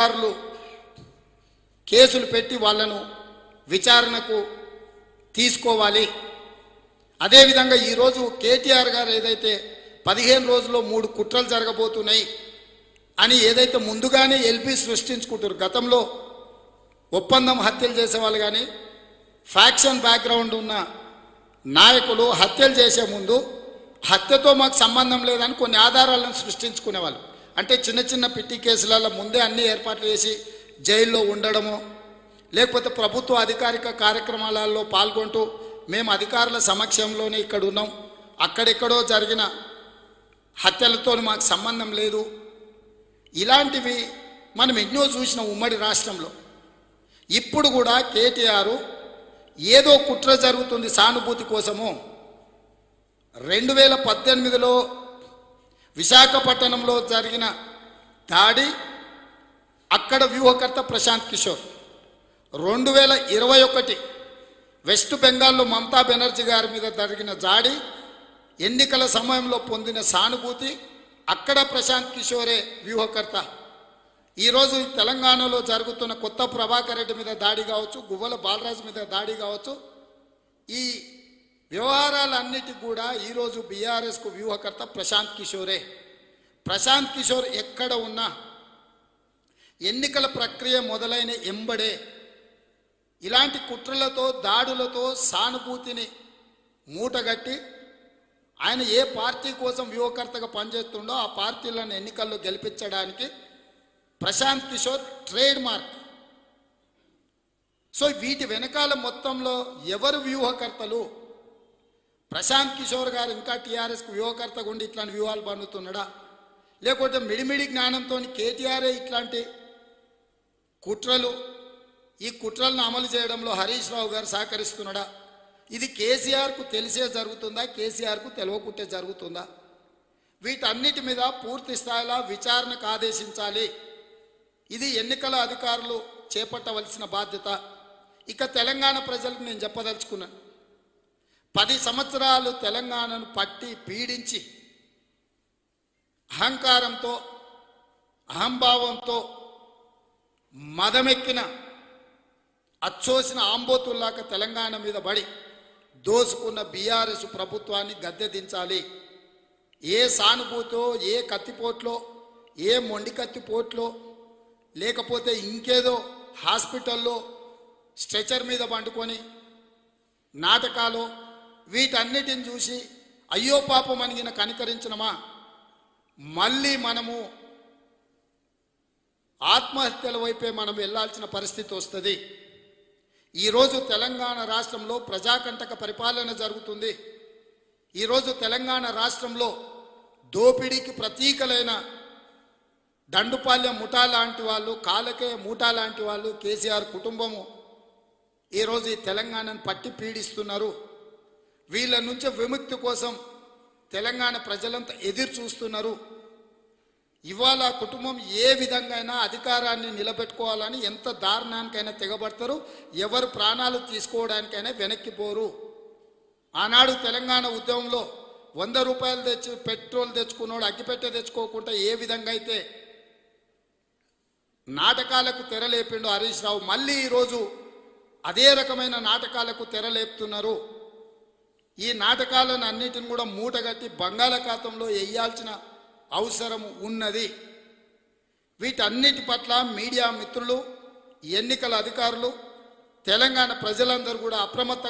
అధికారులు కేసులు పెట్టి వాళ్ళను విచారణకు తీసుకోవాలి. అదేవిధంగా ఈరోజు కేటీఆర్ గారు ఏదైతే 15 రోజుల్లో 3 కుట్రలు జరగబోతున్నాయి అని ఏదైతే ముందుగానే ఎల్పి సృష్టించుకుంటారు. గతంలో ఒప్పందం హత్యలు చేసేవాళ్ళు కానీ ఫ్యాక్షన్ బ్యాక్గ్రౌండ్ ఉన్న నాయకులు హత్యలు చేసే ముందు హత్యతో మాకు సంబంధం లేదని కొన్ని ఆధారాలను సృష్టించుకునేవాళ్ళు. అంటే చిన్న చిన్న పిట్టి కేసులలో ముందే అన్ని ఏర్పాట్లు చేసి జైల్లో ఉండడము, లేకపోతే ప్రభుత్వ అధికారిక కార్యక్రమాలలో పాల్గొంటూ మేము అధికారుల సమక్షంలోనే ఇక్కడ ఉన్నాం, అక్కడెక్కడో జరిగిన హత్యలతో మాకు సంబంధం లేదు, ఇలాంటివి మనం ఎన్నో చూసిన ఉమ్మడి రాష్ట్రంలో. ఇప్పుడు కూడా కేటీఆర్ ఏదో కుట్ర జరుగుతుంది సానుభూతి కోసము 2018లో విశాఖపట్నంలో జరిగిన దాడి, అక్కడ వ్యూహకర్త ప్రశాంత్ కిషోర్, 2021 వెస్ట్ బెంగాల్లో మమతా బెనర్జీ గారి మీద జరిగిన దాడి, ఎన్నికల సమయంలో పొందిన సానుభూతి, అక్కడ ప్రశాంత్ కిషోరే వ్యూహకర్త. ఈరోజు తెలంగాణలో జరుగుతున్న కొత్త ప్రభాకర్ రెడ్డి మీద దాడి కావచ్చు, గువ్వల బాలరాజు మీద దాడి కావచ్చు, ఈ వ్యవహారాలన్నిటికీ కూడా ఈరోజు బీఆర్ఎస్కు వ్యూహకర్త ప్రశాంత్ కిషోరే. ప్రశాంత్ కిషోర్ ఎక్కడ ఉన్నా ఎన్నికల ప్రక్రియ మొదలైన ఎంబడే ఇలాంటి కుట్రలతో దాడులతో సానుభూతిని మూటగట్టి ఆయన ఏ పార్టీ కోసం వ్యూహకర్తగా పనిచేస్తుండో ఆ పార్టీలను ఎన్నికల్లో గెలిపించడానికి Prashant Kishor trade mark. So వీటి వెనకాల మొత్తంలో ఎవరు వ్యూహకర్తలు? ప్రశాంత్ కిషోర్ గారు ఇంకా టీఆర్ఎస్కు వ్యూహకర్తగా ఉండి ఇట్లాంటి వ్యూహాలు పన్నుతున్నాడా, లేకపోతే మిడిమిడి జ్ఞానంతో కేటీఆర్ఏ ఇట్లాంటి కుట్రలు, ఈ కుట్రలను అమలు చేయడంలో హరీష్ రావు గారు సహకరిస్తున్నాడా? ఇది కేసీఆర్కు తెలిసే జరుగుతుందా, కేసీఆర్కు తెలియకుంటే జరుగుతుందా? వీటన్నిటి మీద పూర్తి స్థాయిలో విచారణకు ఆదేశించాలి. ఇది ఎన్నికల అధికారులు చేపట్టవలసిన బాధ్యత. ఇక తెలంగాణ ప్రజలకు నేను చెప్పదలుచుకున్నాను, 10 సంవత్సరాలు తెలంగాణను పట్టి పీడించి అహంకారంతో అహంభావంతో మదమెక్కిన అచ్చోసిన ఆంబోతుల్లాక తెలంగాణ మీద పడి దోసుకున్న బీఆర్ఎస్ ప్రభుత్వాన్ని గద్దె దించాలి. ఏ సానుభూతో, ఏ కత్తిపోట్లో, ఏ మొండి కత్తిపోట్లో, లేకపోతే ఇంకేదో హాస్పిటల్లో స్ట్రెచర్ మీద పండుకొని నాటకాలు, వీటన్నిటిని చూసి అయ్యో పాపం అనిగిన కనికరించినమా? మళ్ళీ మనము ఆత్మహత్యల వైపే మనం వెళ్ళాల్సిన పరిస్థితి వస్తుంది. ఈరోజు తెలంగాణ రాష్ట్రంలో ప్రజాకంటక పరిపాలన జరుగుతుంది. ఈరోజు తెలంగాణ రాష్ట్రంలో దోపిడీకి ప్రతీకలైన దండుపాల్యం ముఠా లాంటి వాళ్ళు, కాలకే ముఠా లాంటి వాళ్ళు, కేసీఆర్ కుటుంబము ఈరోజు ఈ తెలంగాణను పట్టి పీడిస్తున్నారు. వీళ్ళ నుంచి విముక్తి కోసం తెలంగాణ ప్రజలంతా ఎదురు చూస్తున్నారు. ఇవాళ కుటుంబం ఏ విధంగా అధికారాన్ని నిలబెట్టుకోవాలని ఎంత దారుణానికైనా తెగబడతారు. ఎవరు ప్రాణాలు తీసుకోవడానికైనా వెనక్కిపోరు. ఆనాడు తెలంగాణ ఉద్యమంలో 100 రూపాయలు తెచ్చి పెట్రోల్ తెచ్చుకున్నాడు, అగ్గిపెట్టె తెచ్చుకోకుండా ఏ విధంగా అయితే నాటకాలకు తెరలేపిండు హరీష్ రావు, మళ్ళీ ఈరోజు అదే రకమైన నాటకాలకు తెరలేపుతున్నారు. ఈ నాటకాలను అన్నిటిని కూడా మూటగట్టి బంగాళాఖాతంలో వేయాల్సిన అవసరం ఉన్నది. వీటన్నిటి పట్ల మీడియా మిత్రులు, ఎన్నికల అధికారులు, తెలంగాణ ప్రజలందరూ కూడా అప్రమత్తంగా